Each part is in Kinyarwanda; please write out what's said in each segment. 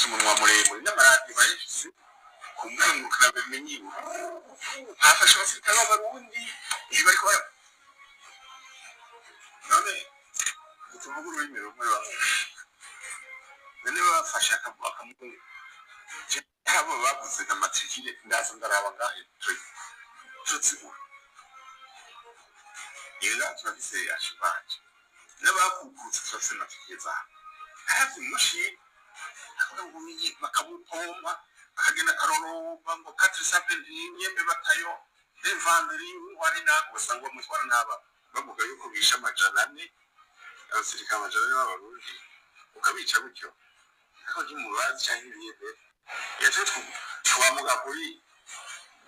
umunwa muremure n'amaradiyo bayifise kumwungukira bimenye hafashe abasirikare b'abarundi iyo bariko none tuvuga ururimi rumwe bamwe bene bafashe akamugo abo bavuze n'amatikire ndaza ndaraba ngahe tutsigura ila turafise yashibanje n'abakukutse turafise amatikeza hafi mushi akamumenye bakamupomba akagenda karoroba ngo katisape nyembe batayo devandri wari nako basangwa mutwara naba bavuga yuko bisha amajana ane abasirikare amajana y'abarundi ukabica gutyo aho jimubazi cyangwa ibiyebe yeto twamuga kuri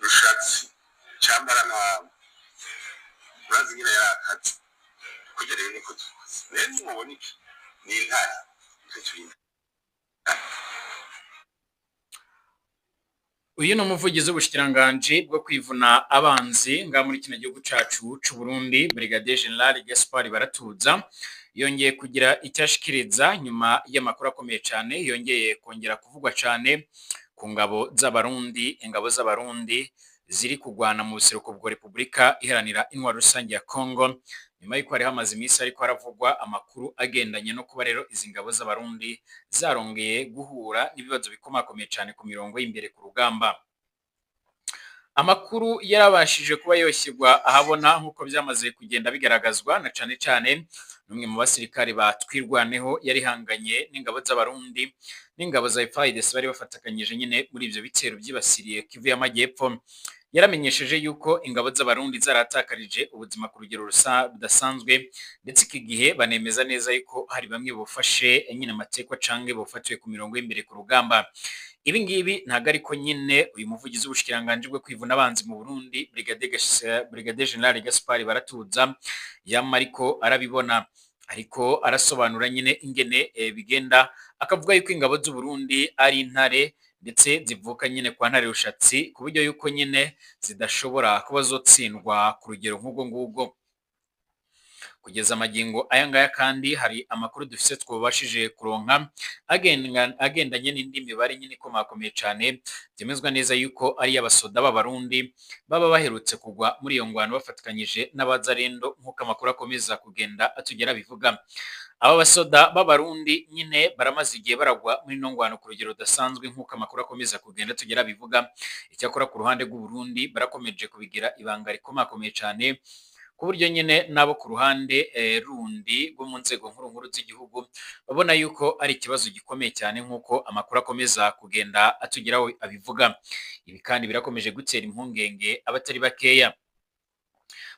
rushatsi cyambara na urazi nyine yakati kugera rero niko tuzi neza mubona iki ni intare turinda. Uyu ni umuvugizi w'ubushikiranganje bwo kwivuna abanzi nga muri kino gihugu cacu c'u Burundi Brigadier General Gaspard Baratuza yongeye kugira icyashikiriza nyuma y'amakuru akomeye cyane yongeye kongera kuvugwa cyane ku ngabo z'abarundi ingabo z'abarundi ziri kugwana mu buseruko bwa Republika iharanira intwaro rusange ya Congo nyuma y'uko hari hamaze iminsi ariko haravugwa amakuru agendanye no kuba rero izi ngabo z'abarundi zarongeye guhura n'ibibazo bikomakomeye cyane ku mirongo y'imbere ku rugamba. Amakuru yarabashije kuba yoshyirwa ahabona nk'uko byamaze kugenda bigaragazwa na cyane cyane numwe mu basirikare batwirwaneho yari hanganye n'ingabo z'abarundi n'ingabo za FARDC bari bafatakanyije nyine muri ivyo bitero byibasiriye Kivu y'Amajyepfo. Yaramenyesheje yuko ingabo z'abarundi zaratakarije ubuzima ku rugero rudasanzwe ndetse iki gihe banemeza neza yuko hari bamwe bufashe nyine amateko canke bufatiwe ku mirongo y'imbere ku rugamba. Ibi ngibi ntago ariko nyine uyu muvugizi w'ubushikiranganje bwo kwivuna abanzi mu Burundi Brigadier General Gaspard Baratuza yamariko arabibona ariko arasobanura nyine ingene bigenda akavuga yuko ingabo z'u Burundi ari intare ndetse zivuka nyine kwa ntare rushatsi ku buryo yuko nyine zidashobora kuba zotsindwa ku rugero nk'ubwo ngubwo. Kugeza amagingo aya ngaya kandi hari amakuru dufise twobashije kuronka agendanye n'indi mibare nyine ikomakomeye cyane byemezwa neza yuko ari abasoda b'abarundi baba baherutse kugwa muri iyo ngwano bafatikanyije n'abazarendo nk'uko amakuru akomeza kugenda atugera bivuga. Aba basoda b'abarundi nyine baramaze igihe baragwa muri no ngwano ku rugero rudasanzwe nk'uko amakuru akomeza kugenda tugera bivuga. Icyakora ku ruhande rw'u Burundi barakomeje kubigira ibanga rikomakomeye cyane ku buryo nyine nabo ku ruhande rundi rwo mu nzego nkuru z'igihugu babona yuko ari ikibazo gikomeye cyane nk'uko amakuru akomeza kugenda atugeraho abivuga. Ibi kandi birakomeje gutera impungenge abatari bakeya.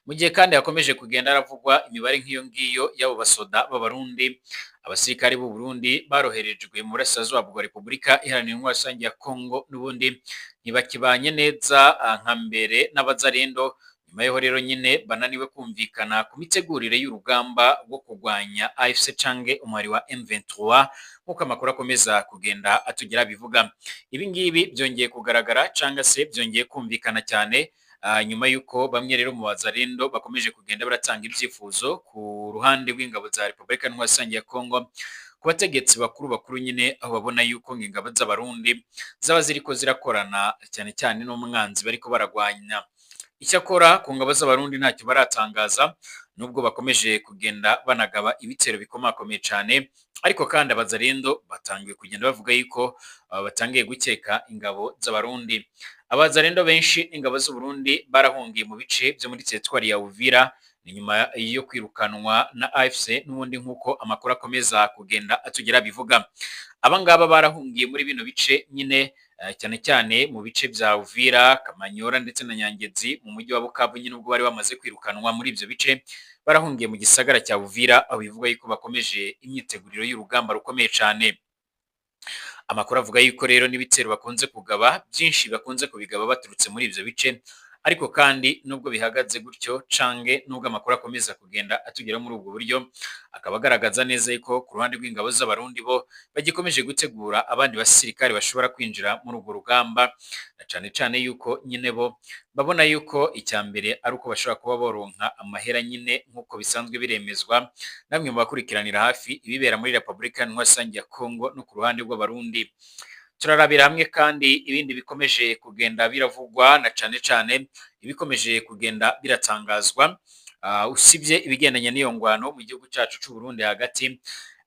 Mu gihe kandi hakomeje kugenda haravugwa imibare nk'iyo ngiyo y'abo basoda b'abarundi abasirikare b'u Burundi baroherejwe mu burasirazuba bwa Republika iharanira intwaro rusange ya Congo n'ubundi ntibakibanye neza nka mbere n'abazarendo nyuma y'aho rero nyine bananiwe kumvikana ku mitegurire y'urugamba rwo kurwanya AFC canke umwari wa M23 nk'uko amakuru akomeza kugenda atugera bivuga. Ibi ngibi byongeye kugaragara cyangwa se byongeye kumvikana cyane nyuma y'uko bamwe rero mu bazarendo bakomeje kugenda baratanga ibyifuzo ku ruhande rw'ingabo za Republika Iharanira Rusange ya Congo ku bategetsi bakuru nyine aho babona yuko ingabo z'abarundi zaba ziriko zirakorana cyane cyane n'umwanzi bariko baragwanya. Icyakora ku ngabo z'abarundi ntacyo baratangaza nubwo bakomeje kugenda banagaba ibitero bikomakomeye cyane ariko kandi abazarendo batangiye kugenda bavuga yuko batangiye gukeka ingabo z'abarundi. Abazarendo benshi ingabo z'u Burundi barahungiye mu bice byo muri territoire ya Uvira ni nyuma yo kwirukanwa na AFC n'ubundi nk'uko amakuru akomeza kugenda atugera bivuga. Abangaba barahungiye muri bino bice nyine cyane cyane mu bice bya Uvira, Kamanyora ndetse na Nyangezi mu mujyi wa Bukavu nyine ubwo bari bamaze kwirukanwa muri ibyo bice barahungiye mu gisagara cya Uvira aho bivuga yuko bakomeje imyiteguriro y'urugamba rukomeye cyane. Amakuru avuga yuko rero n'ibitero bakunze kugaba byinshi bakunze kubigaba baturutse muri ibyo bice ariko kandi nubwo bihagaze gutyo cange nubwo amakuru akomeza kugenda atugera muri ubwo buryo akaba agaragaza neza yuko ku ruhande rw'ingabo z'abarundi bo bagikomeje gutegura abandi basirikare bashobora kwinjira muri ubwo rugamba na cane cane yuko nyine bo babona yuko icyambere ari uko bashobora kuba boronka amahera nyine nk'uko bisanzwe biremezwa namwe mu bakurikiranira hafi ibibera muri Republika Iharanira Rusange ya Congo no ku ruhande rw'abarundi. turarabira hamwe kandi ibindi bikomeje kugenda biravugwa na cane ibikomeje kugenda biratangazwa usibye ibigendanye n'iyo ngwano mu gihugu cyacu c'u Burundi hagati.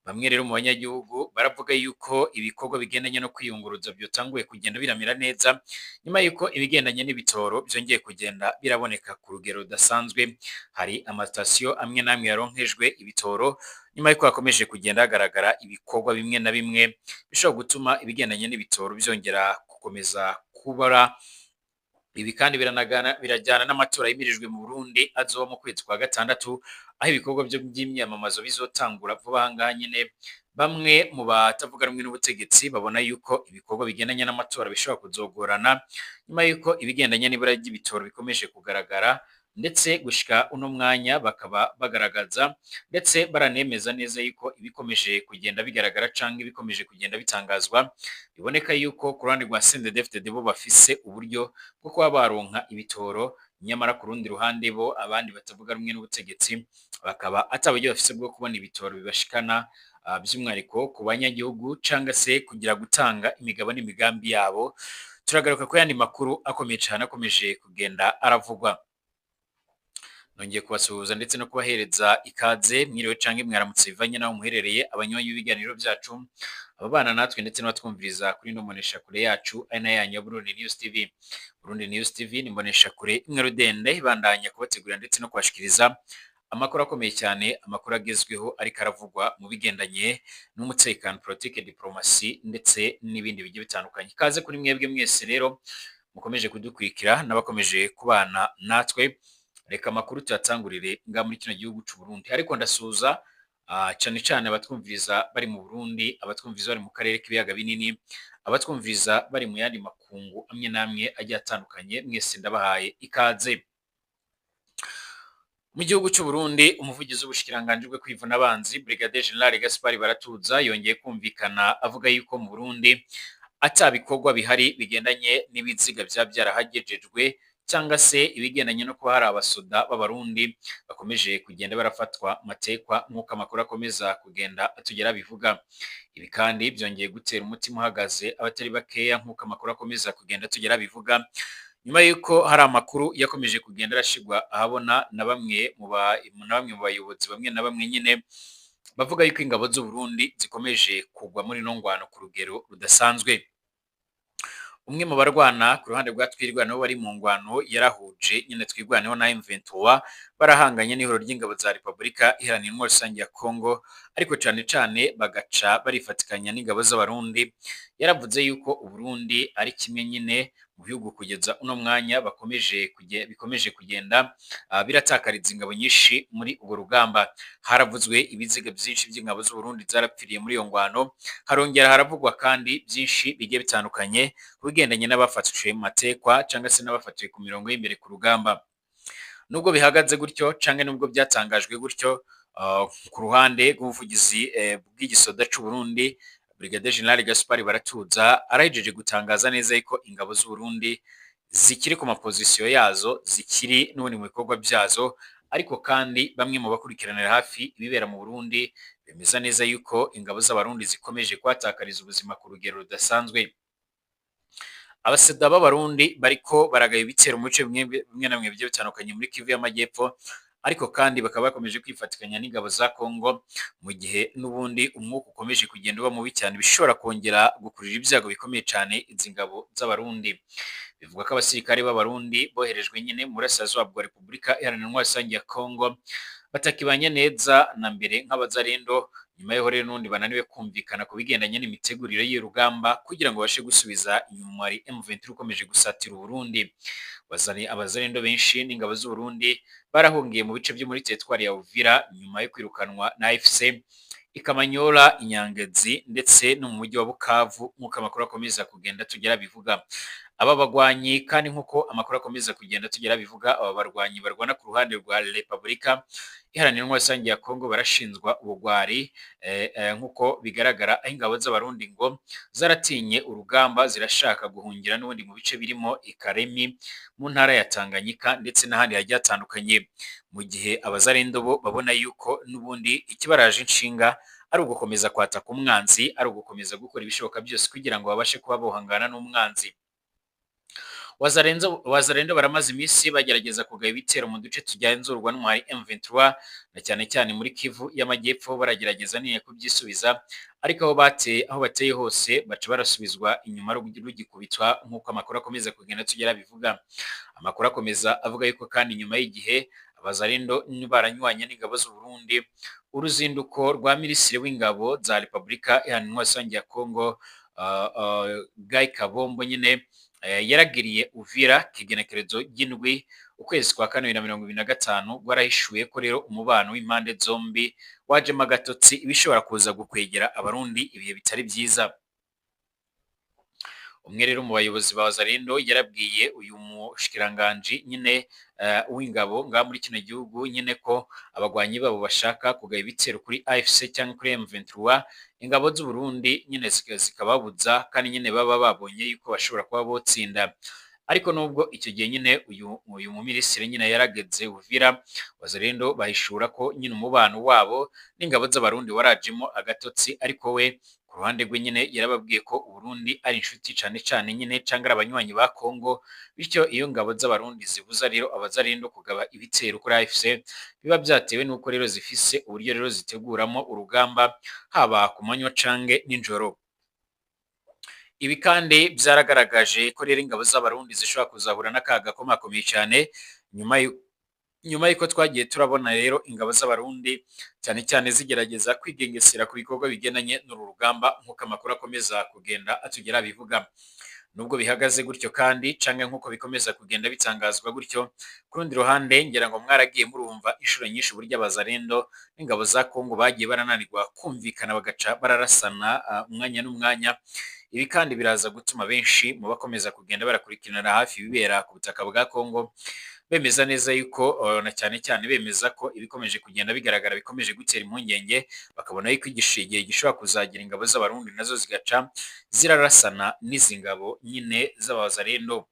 Bamwe rero mu banyagihugu baravuga yuko ibikorwa bigendanye no kwiyunguruza byotanguye kugenda biramira neza nyuma yuko ibigendanye n'ibitoro byongeye kugenda biraboneka ku rugero rudasanzwe. Hari amatasiyo amwe namwe yaronkejwe ibitoro nyuma yuko hakomeje kugenda hagaragara ibikorwa bimwe na bimwe bishobora gutuma ibigendanye n'ibitoro byongera gukomeza kubara. Ibi kandi birajyana n'amatora yimirijwe mu Burundi azoba mu kwezi kwa gatandatu, aho ibikorwa by'imyamamazo bizotangura vuba ahangaha nyine. Bamwe mu batavuga rumwe n'ubutegetsi babona yuko ibikorwa bigendanye n'amatora bishobora kuzogorana nyuma yuko ibigendanye n'ibura ry'ibitoro bikomeje kugaragara, ndetse gushika uno mwanya bakaba bagaragaza ndetse baranemeza neza yuko ibikomeje kugenda bigaragara canke ibikomeje kugenda bitangazwa biboneka yuko ku ruhande rwa CNDD-FDD bo bafise uburyo bwo kuba baronka ibitoro, nyamara ku rundi ruhande bo abandi batavuga rumwe n'ubutegetsi bakaba ataburyo bafise bwo kubona ibitoro bibashikana by'umwihariko ku banyagihugu canga se kugira gutanga imigabo n'imigambi yabo. Turagaruka ku yandi makuru akomeye cyane akomeje kugenda aravugwa. Nongeye kubasuhuza ndetse no kubahereza ikaze mwiriwe canke mwaramutse bivanye naho muherereye abanywanyi b'ibiganiro byacu, ababana natwe ndetse n'abatwumviriza kuri no mbonesha kure yacu ari na yanyu Burundi News TV. Burundi News TV ni mbonesha kure imwe rudende ibandanya kubategurira ndetse no kubashikiriza amakuru akomeye cyane, amakuru agezweho ariko aravugwa mu bigendanye n'umutekano, politique, diplomasi ndetse n'ibindi bigiye bitandukanye. Kaze kuri mwebwe mwese rero mukomeje kudukurikira n'abakomeje kubana natwe. Reka amakuru tuyatangurire nga muri kino gihugu c'u Burundi, ariko ndasuza cane abatwumviriza bari mu Burundi, abatwumviriza bari mu karere k'ibiyaga binini, abatwumviriza bari mu yandi makungu amwe namwe agiye atandukanye. Mwese ndabahaye ikaze. Mu gihugu c'u Burundi, umuvugizi w'ubushikiranganje bwo kwivuna abanzi Brigadier General Gaspard Baratuza yongeye kumvikana avuga yuko mu Burundi atabikorwa bihari bigendanye n'ibiziga byarahagejejwe cyangwa se ibigendanye no kuba hari abasoda b'abarundi bakomeje kugenda barafatwa matekwa nk'uko amakuru akomeza kugenda atugera bivuga. Ibi kandi byongeye gutera umutima uhagaze abatari bakeya nk'uko amakuru akomeza kugenda atugera bivuga, nyuma yuko hari amakuru yakomeje kugenda arashigwa ahabona na bamwe mu bayobozi bamwe na bamwe nyine bavuga yuko ingabo z'u Burundi zikomeje kugwa muri no ngwano ku rugero rudasanzwe. Umwe mu barwana ku ruhande rwa twirwanaho bari mu ngwano yarahuje nyine twirwaneho na M23 barahanganye n'ihoro ry'ingabo za Republika Iharanira Intwaro Rusange ya Kongo, ariko cane bagaca barifatikanya n'ingabo z'abarundi. Yaravuze yuko Uburundi ari kimwe nyine mu bihugu kugeza uno mwanya bikomeje kugenda biratakariza ingabo nyinshi muri ugo rugamba. Haravuzwe ibiziga byinshi by'ingabo z'u Burundi zarapfiriye muri iyo ngwano, harongera haravugwa kandi byinshi bigiye bitandukanye kubigendanye n'abafatishwe mu matekwa cyangwa se n'abafatiwe ku mirongo y'imbere ku rugamba. Nubwo bihagaze gutyo canke nubwo byatangajwe gutyo, ku ruhande rw'umuvugizi bw'igisoda c'u Burundi Brigadier General Gaspard Baratuza arahejeje gutangaza neza yuko ingabo z'u Burundi zikiri ku mapozisiyo yazo, zikiri n'ubundi mu bikorwa byazo, ariko kandi bamwe mu bakurikiranira hafi ibibera mu Burundi bemeza neza yuko ingabo z'abarundi zikomeje kwatakariza ubuzima ku rugero rudasanzwe. Abaseda b'abarundi bariko baragaye ibitero mu bice bimwe na bimwe bigiye bitandukanye muri Kivu y'Amajyepfo, ariko kandi bakaba bakomeje kwifatikanya n'ingabo za Kongo, mu gihe n'ubundi umwuka ukomeje kugenda uba mubi cyane bishobora kongera gukurira ibyago bikomeye cyane izi ngabo z'abarundi. Bivuga ko abasirikare b'abarundi boherejwe nyine mu burasirazuba bwa Repubulika Iharanira Intwaro Rusange ya Kongo batakibanye neza na mbere nk'abazarendo, nyuma y'aho rero n'undi bananiwe kumvikana ku bigendanye n'imitegurire y'urugamba kugira ngo bashe gusubiza inyuma ari M23 ukomeje gusatira Uburundi. Abazarendo benshi n'ingabo z'u Burundi barahungiye mu bice byo muri teritwari ya Uvira nyuma yo kwirukanwa na AFC Ikamanyola, Inyangezi ndetse no mu mujyi wa Bukavu nk'uko amakuru akomeza kugenda tugera bivuga. Aba bagwanyi kandi nk'uko amakuru akomeza kugenda tugera bivuga, aba barwanyi barwana ku ruhande rwa Repubulika Iharanira Intwaro Rusange ya Kongo barashinzwa ubugwari nk'uko bigaragara, aho ingabo z'abarundi ngo zaratinye urugamba zirashaka guhungira n'ubundi mu bice birimo Ikaremi mu ntara ya Tanganyika ndetse n'ahandi hagiye hatandukanye, mu gihe abazarendo bo babona yuko n'ubundi ikibaraje inshinga ari ugukomeza kwataka umwanzi, ari ugukomeza gukora ibishoboka byose kugira ngo babashe kuba bohangana n'umwanzi. Wazalendo baramaze iminsi bagerageza kugaba ibitero mu duce tugenzurwa n'umuhari M23 na cyane muri Kivu y'Amajyepfo, baragerageza niye kubyisubiza, ariko aho bateye hose baca barasubizwa inyuma rugikubitwa, nk'uko amakuru akomeza kugenda tugera bivuga. Amakuru akomeza avuga yuko kandi nyuma y'igihe Abazalendo baranywanye n'ingabo z'u Burundi, uruzinduko rwa minisitiri w'ingabo za Repubulika Iharanira Rusange ya Kongo Guy Kabombo nyine yaragiriye Uvira kigenekerezo ry'indwi ukwezi kwa 2025, gwarahishuye ko rero umubano w'impande zombi wajemo agatotsi, ibishobora kuza gukwegera abarundi ibihe bitari byiza. Umwe rero mu bayobozi ba Wazalendo yarabwiye uyu mushikiranganje nyine w'ingabo nga muri kino gihugu nyine ko abagwanyi babo bashaka kugaba ibitero kuri AFC cyangwa kuri M23, ingabo z'u Burundi nyine zikababuza kandi nyine baba babonye yuko bashobora kuba botsinda. Ariko nubwo icyo gihe nyine uyu muminisitiri nyine yarageze Uvira, Wazalendo bahishura ko nyine umubano wabo n'ingabo z'abarundi warajemo agatotsi, ariko we ku ruhande rwe nyine yarababwiye ko Burundi ari inshuti cyane nyine cyangwa abanywanyi ba Kongo, bityo iyo ngabo z'abarundi zibuza rero Abazalendo kugaba ibitero kuri AFC, biba byatewe nuko rero zifise uburyo rero ziteguramo urugamba haba ku manywa cange n'injoro. Ibi kandi byaragaragaje ko rero ingabo z'abarundi zishobora kuzahura n'akaga komakomeye cyane nyuma yuko twagiye turabona rero ingabo z'abarundi cyane zigerageza kwigengesera ku bikorwa bigendanye n'uru rugamba, nk'uko amakuru akomeza kugenda atugera bivuga. Nubwo bihagaze gutyo kandi canke nk'uko bikomeza kugenda bitangazwa gutyo, ku rundi ruhande ngira ngo mwaragiye murumva inshuro nyinshi burya Abazalendo n'ingabo za Kongo bagiye barananirwa kumvikana, bagaca bararasana umwanya n'umwanya. Ibi kandi biraza gutuma benshi mu bakomeza kugenda barakurikirana hafi ibibera ku butaka bwa Kongo bemeza neza yuko na cyane bemeza ko ibikomeje kugenda bigaragara bikomeje gutera impungenge, bakabona yuko igihe gishobora kuzagira ingabo z'abarundi nazo zigaca zirarasana n'izi ngabo nyine z'Abazalendo.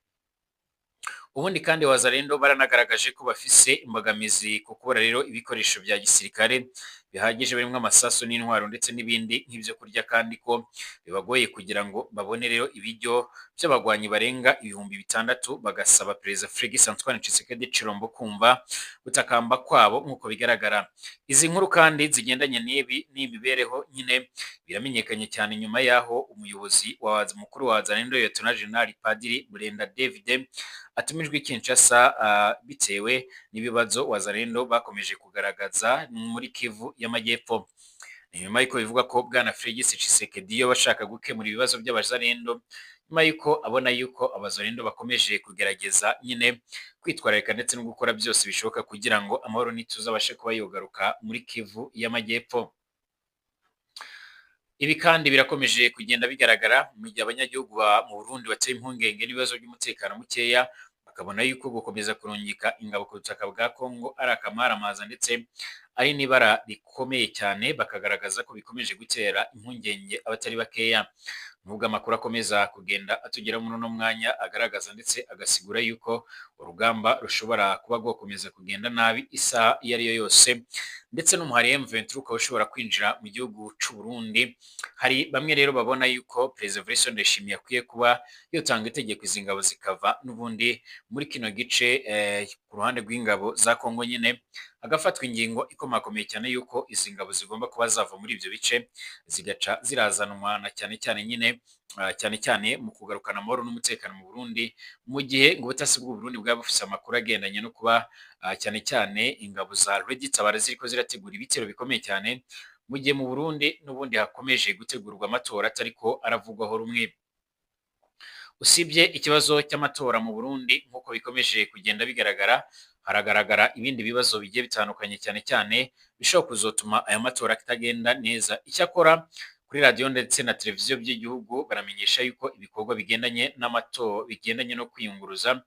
Ubundi kandi Wazalendo baranagaragaje ko bafise imbogamizi ku kubura rero ibikoresho bya gisirikare bihagije, birimo amasasu n'intwaro ndetse n'ibindi nk'ibyo kurya, kandi ko bibagoye kugira ngo babone rero ibiryo by'abagwanyi barenga 6,000. Bagasaba Perezida Félix Antoine Tshisekedi Tshilombo kumva gutakamba kwabo nk'uko bigaragara. Izi nkuru kandi zigendanye n'imibereho nyine biramenyekanye cyane nyuma yaho umuyobozi mukuru wa Wazalendo Lieutenant General Padiri Burenda David atumijwe Kinshasa bitewe n'ibibazo Wazalendo bakomeje kugaragaza muri Kivu y'Amajyepfo. Nyuma yuko bivuga ko bwana Félix Tshisekedi yo bashaka gukemura ibibazo by'Abazalendo, nyuma yuko abona yuko Abazalendo bakomeje kugerageza nyine kwitwararika ndetse no gukora byose bishoboka kugira ngo amahoro n'ituze abashe kuba yogaruka muri Kivu y'Amajyepfo. Ibi kandi birakomeje kugenda bigaragara mu gihe abanyagihugu mu Burundi bateye impungenge n'ibibazo by'umutekano mukeya, bakabona yuko gukomeza kurungika ingabo ku butaka bwa Kongo ari akamaramaza ndetse ari n'ibara rikomeye cyane, bakagaragaza ko bikomeje gutera impungenge abatari bakeya. Nubwo amakuru akomeza kugenda atugera muri uno mwanya agaragaza ndetse agasigura yuko urugamba rushobora kuba rwakomeza kugenda nabi isaha iyo ari yo yose, ndetse n'umuhari M23 ukaba ushobora kwinjira mu gihugu cy'u Burundi. Hari bamwe rero babona yuko Perezida Evariste Ndayishimiye akwiye kuba yotanga itegeko izi ngabo zikava n'ubundi muri kino gice ku ruhande rw'ingabo za Kongo nyine, agafatwa ingingo ikomakomeye cyane yuko izi ngabo zigomba kuba zava muri ibyo bice zigaca zirazanwa na cyane mu kugarukana amahoro n'umutekano mu Burundi, mu gihe ngo ubutasi bw'u Burundi bwaba bufite amakuru agendanye no kuba cyane ingabo za Red Tabara ziriko zirategura ibitero bikomeye cyane, mu gihe mu Burundi n'ubundi hakomeje gutegurwa amatora atariko aravugwaho rumwe. Usibye ikibazo cy'amatora mu Burundi nk'uko bikomeje kugenda bigaragara, haragaragara ibindi bibazo bigiye bitandukanye cyane bishobora kuzotuma aya matora atagenda neza. Icyakora kuri radiyo ndetse na televiziyo by'igihugu baramenyesha yuko ibikorwa bigendanye no kwiyunguruza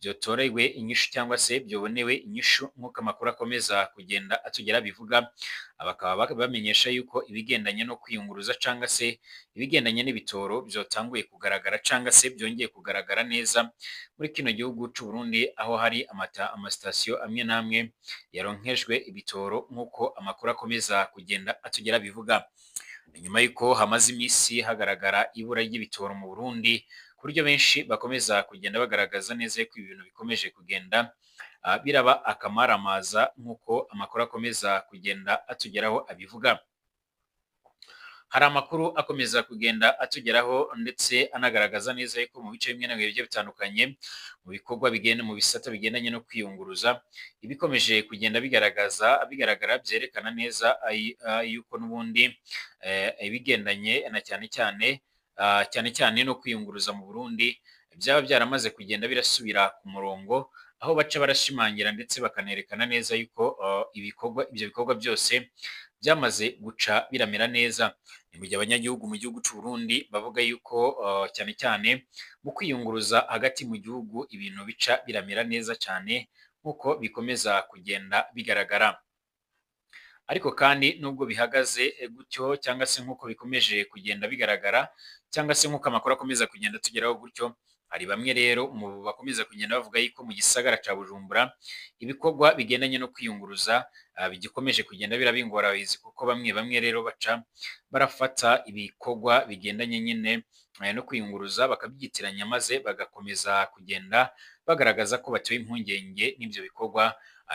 byotorewe inyishu cyangwa se byobonewe inyishu nk'uko amakuru akomeza kugenda atugera bivuga. Bakaba bamenyesha yuko ibigendanye no kwiyunguruza cyangwa se ibigendanye n'ibitoro byotanguye kugaragara cyangwa se byongeye kugaragara neza muri kino gihugu cy'u Burundi, aho hari amasitasiyo amwe n'amwe yaronkejwe ibitoro nk'uko amakuru akomeza kugenda atugera bivuga. Nyuma y'uko hamaze iminsi hagaragara ibura ry'ibitoro mu Burundi, ku buryo benshi bakomeza kugenda bagaragaza neza ko ibintu bikomeje kugenda biraba akamaramaza nk'uko amakuru akomeza kugenda atugeraho abivuga. Hari amakuru akomeza kugenda atugeraho ndetse anagaragaza neza ko mu bice bimwe na bimwe bigiye bitandukanye mu bikorwa mu bisata bigendanye no kwiyunguruza, ibikomeje kugenda bigaragara byerekana neza yuko n'ubundi ibigendanye na cyane cyane no kwiyunguruza mu Burundi byaba byaramaze kugenda birasubira ku murongo, aho baca barashimangira ndetse bakanerekana neza yuko ibyo bikorwa byose byamaze guca biramera neza. Ni mu gihe abanyagihugu mu gihugu cy'u Burundi bavuga yuko cyane cyane mu kwiyunguruza hagati mu gihugu ibintu bica biramera neza cyane nk'uko bikomeza kugenda bigaragara. Ariko kandi nubwo bihagaze gutyo cyangwa se nk'uko bikomeje kugenda bigaragara cyangwa se nk'uko amakuru akomeza kugenda tugeraho gutyo, hari bamwe rero mu bakomeza kugenda bavuga yuko mu gisagara ca Bujumbura ibikorwa bigendanye no kwiyunguruza bigikomeje kugenda birabingorabizi, kuko bamwe rero baca barafata ibikorwa bigendanye nyine no kwiyunguruza bakabyitiranya maze bagakomeza kugenda bagaragaza ko batewe impungenge n'ibyo bikorwa,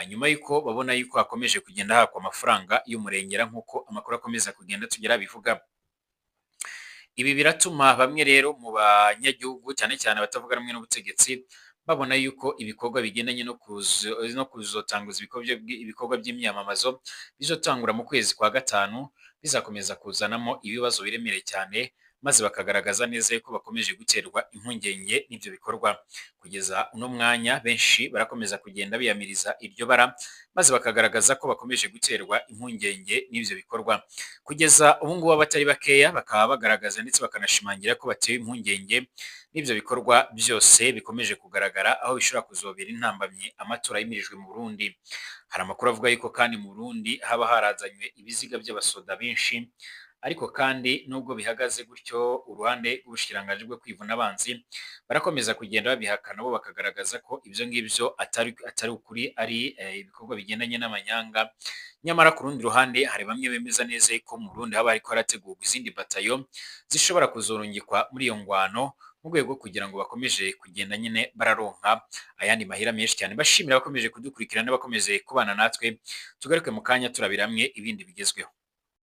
nyuma y'uko babona yuko hakomeje kugenda hakwa amafaranga y'umurengera nk'uko amakuru akomeza kugenda tugera bivuga. Ibi biratuma bamwe rero mu banyagihugu cyane cyane batavuga rumwe n'ubutegetsi babona yuko ibikorwa bigendanye no kuzotanguza ibikorwa by'imyamamazo bizotangura mu kwezi kwa gatanu bizakomeza kuzanamo ibibazo biremereye cyane, maze bakagaragaza neza yuko bakomeje guterwa impungenge n'ibyo bikorwa. Kugeza uno mwanya benshi barakomeza kugenda biyamiriza iryo bara, maze bakagaragaza ko bakomeje guterwa impungenge n'ibyo bikorwa. Kugeza ubu ngubu abatari bakeya bakaba bagaragaza ndetse bakanashimangira ko batewe impungenge n'ibyo bikorwa byose bikomeje kugaragara, aho bishobora kuzobera intambamyi amatora yimirijwe mu Burundi. Hari amakuru avuga yuko kandi mu Burundi haba harazanywe ibiziga by'abasoda benshi, ariko kandi nubwo bihagaze gutyo uruhande rw'ubushikiranganji bwo kwivuna abanzi barakomeza kugenda babihakana, bo bakagaragaza ko ibyo ngibyo atari ukuri, ari ibikorwa bigendanye n'amanyanga. Nyamara ku rundi ruhande hari bamwe bemeza neza ko mu Burundi haba hariko harategurwa izindi batayo zishobora kuzorungikwa muri iyo ngwano mu rwego kugira ngo bakomeje kugenda nyine bararonka ayandi mahera menshi cyane. Bashimira bakomeje kudukurikirana, bakomeje kubana natwe. Tugaruke mu kanya turabiramwe ibindi bigezweho.